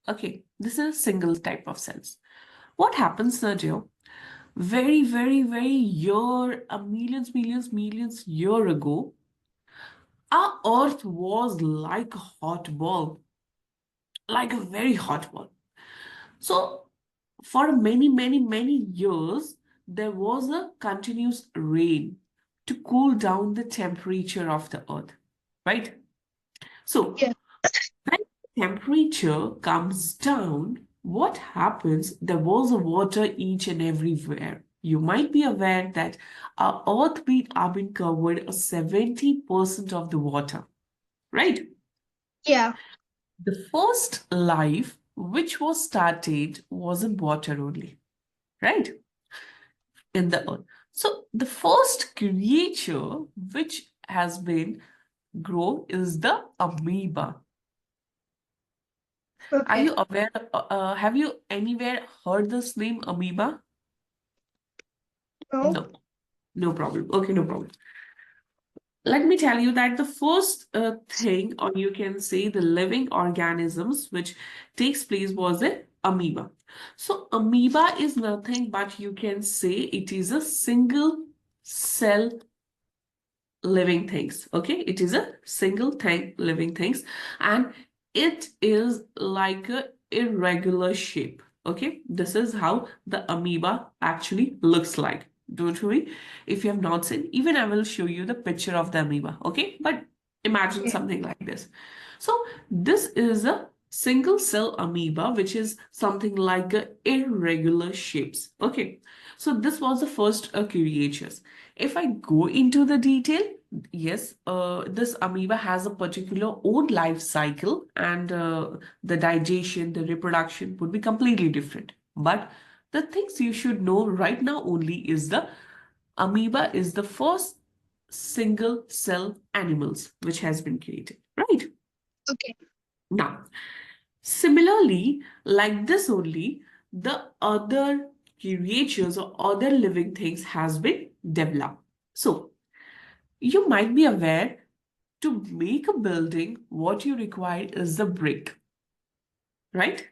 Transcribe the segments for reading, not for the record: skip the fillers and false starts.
Okay, this is a single type of cells. What happens, Sergio? Very, very, very millions year ago, our Earth was like a hot ball, like a very hot ball. So for many years, there was a continuous rain to cool down the temperature of the Earth, right? So Yeah. when temperature comes down, what happens? There was a water each and everywhere. You might be aware that our Earth are being covered a 70% of the water, right? Yeah. The first life which was started was in water only, right? In the earth. So the first creature which has been grown is the amoeba. Are Okay. you aware? Have you anywhere heard this name amoeba? No. No, no problem. Okay, no problem. Let me tell you that the first thing, or you can say the living organisms which takes place was the amoeba. So amoeba is nothing but you can say it is a single cell living things. Okay, it is a single thing living things, and it is like a irregular shape. Okay, this is how the amoeba actually looks like. Don't worry if you have not seen, even I will show you the picture of the amoeba. Okay, but imagine Okay. something like this. So this is a single cell amoeba which is something like a irregular shapes. Okay, so this was the first creatures. If I go into the detail, yes, this amoeba has a particular own life cycle, and the digestion, the reproduction would be completely different. But the things you should know right now only is the amoeba is the first single cell animals which has been created, right? Okay. Now, similarly, like this only, the other creatures or other living things has been developed. So, you might be aware to make a building, what you require is the brick, right?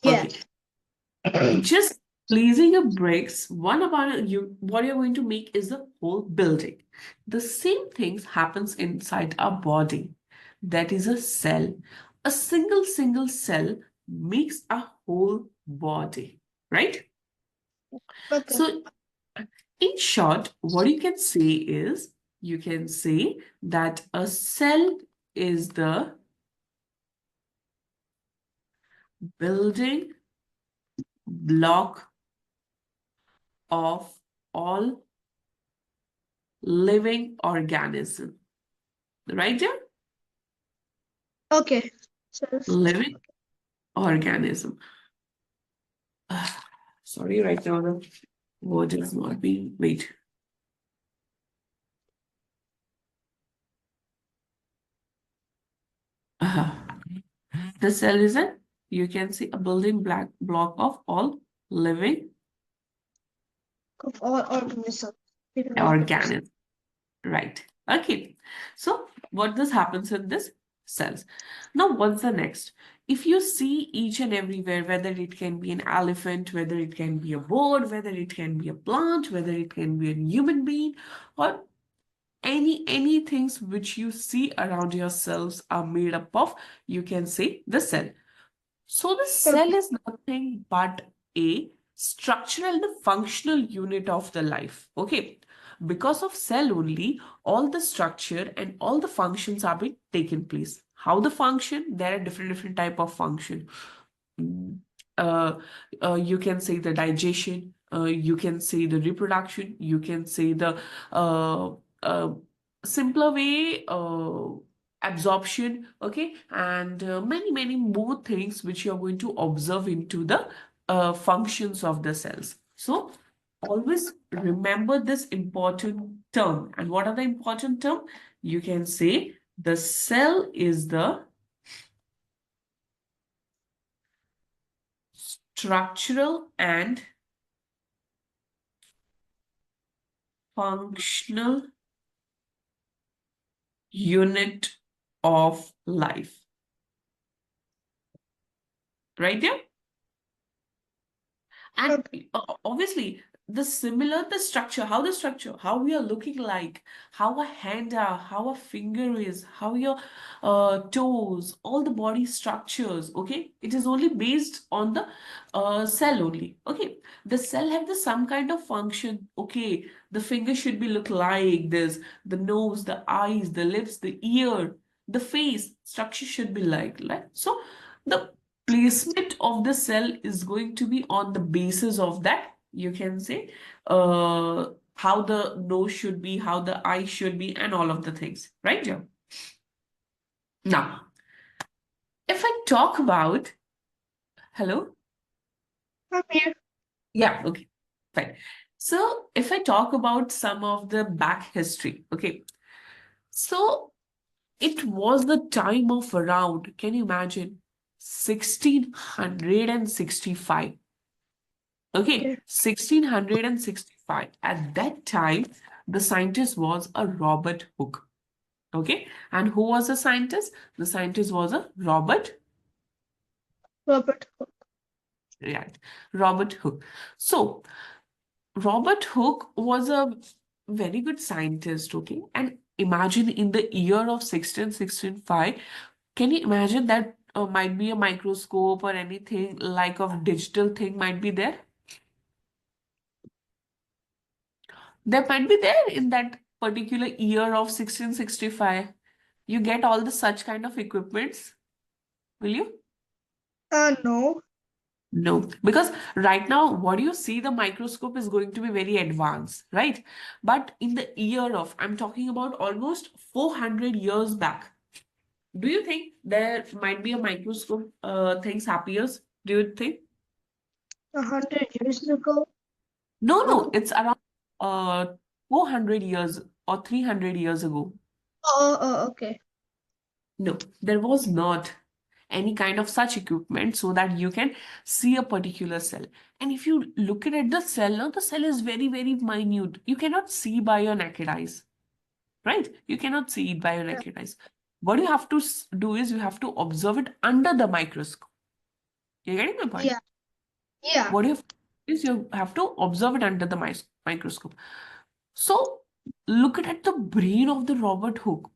Yeah. Okay. Just placing a bricks, one about you, what you're going to make is the whole building. The same things happens inside our body. That is a cell. A single cell makes a whole body, right? Okay. So in short, what you can say is, you can say that a cell is the building block of all living organism. Right there? Okay. So, Living organism. Sorry, right now the word is not being, wait. Uh, the cell is a, you can see a building block of all living of all organisms. Living organisms. organism. Right. Okay. So what this happens in this cells. Now, what's the next? If you see each and everywhere, whether it can be an elephant, whether it can be a bird, whether it can be a plant, whether it can be a human being, or any things which you see around yourselves are made up of, you can say the cell. So the cell Okay. is nothing but a structural and functional unit of the life. Okay. Because of cell only, all the structure and all the functions are being taken place. How the function? There are different type of function. Mm, Uh, you can say the digestion, you can say the reproduction, you can say the uh, uh, simpler way, absorption, okay, and many more things which you're going to observe into the functions of the cells. So always remember this important term. And what are the important term? You can say the cell is the structural and functional unit of life. right there? And Okay. obviously, the structure, how we are looking like, how a hand are, how a finger is, how your toes, all the body structures, okay? It is only based on the cell only, okay? The cell have the some kind of function, okay? The finger should be look like this, the nose, the eyes, the lips, the ear, the face, structure should be like. So the placement of the cell is going to be on the basis of that, you can say, how the nose should be, how the eye should be, and all of the things, right? Yeah. Now, if I talk about, hello? I'm here. Yeah, okay, fine. So, if I talk about some of the back history, okay, so it was the time of around, can you imagine, 1665. Okay, Okay. 1665. At that time, the scientist was a Robert Hooke. Okay, and who was the scientist? The scientist was a Robert, Robert. right, Robert Hooke. So, Robert Hooke was a very good scientist, okay? And imagine in the year of 1665, can you imagine that might be a microscope or anything like of digital thing might be there? There might be there in that particular year of 1665. You get all the such kind of equipments, will you? No. No, because right now, what you see, the microscope is going to be very advanced, right? But in the year of, I'm talking about almost 400 years back, do you think there might be a microscope things appears? Do you think? 100 years ago. No, no, Oh. it's around uh 400 years or 300 years ago. Okay. No, there was not any kind of such equipment so that you can see a particular cell. And if you look at the cell, now the cell is very, very minute. You cannot see by your naked eyes, right? You cannot see it by your Yeah. naked eyes. What you have to do is you have to observe it under the microscope. You're getting my point? Yeah. Yeah. What you have to do is you have to observe it under the microscope. So look at the brain of the Robert Hooke.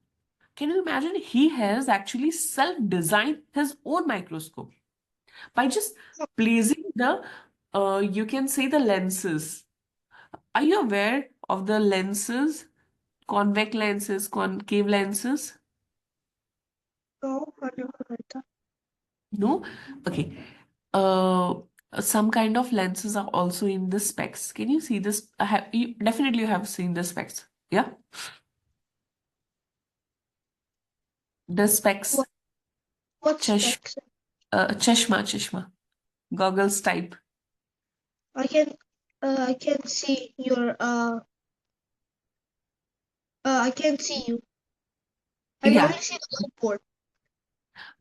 Can you imagine? He has actually self-designed his own microscope by just placing the, you can say the lenses. Are you aware of the lenses? Convex lenses, concave lenses? No, I never heard that. No? Okay. Uh, some kind of lenses are also in the specs. Can you see this? Definitely you have seen the specs. Yeah? The specs. What? What Chesh, specs? cheshma. Goggles type. I can. I can see your. I can't see you. I can Yeah. only see the whiteboard.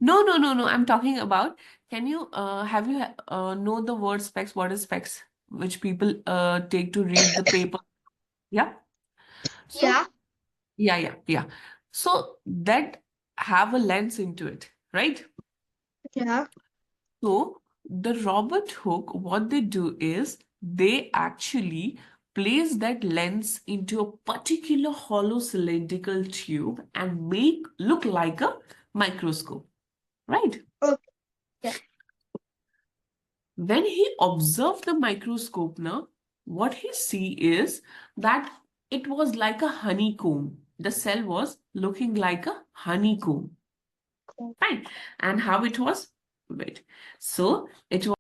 No. I'm talking about, can you have you know the word specs? What is specs? Which people take to read the paper. Yeah. Yeah. So yeah. So that have a lens into it, right? Yeah. So the Robert Hooke, what they do is they actually place that lens into a particular hollow cylindrical tube and make look like a microscope, right? Okay. Yeah. When he observed the microscope now, what he see is that it was like a honeycomb. The cell was looking like a honeycomb. Cool. Fine. And how it was? Wait. So it was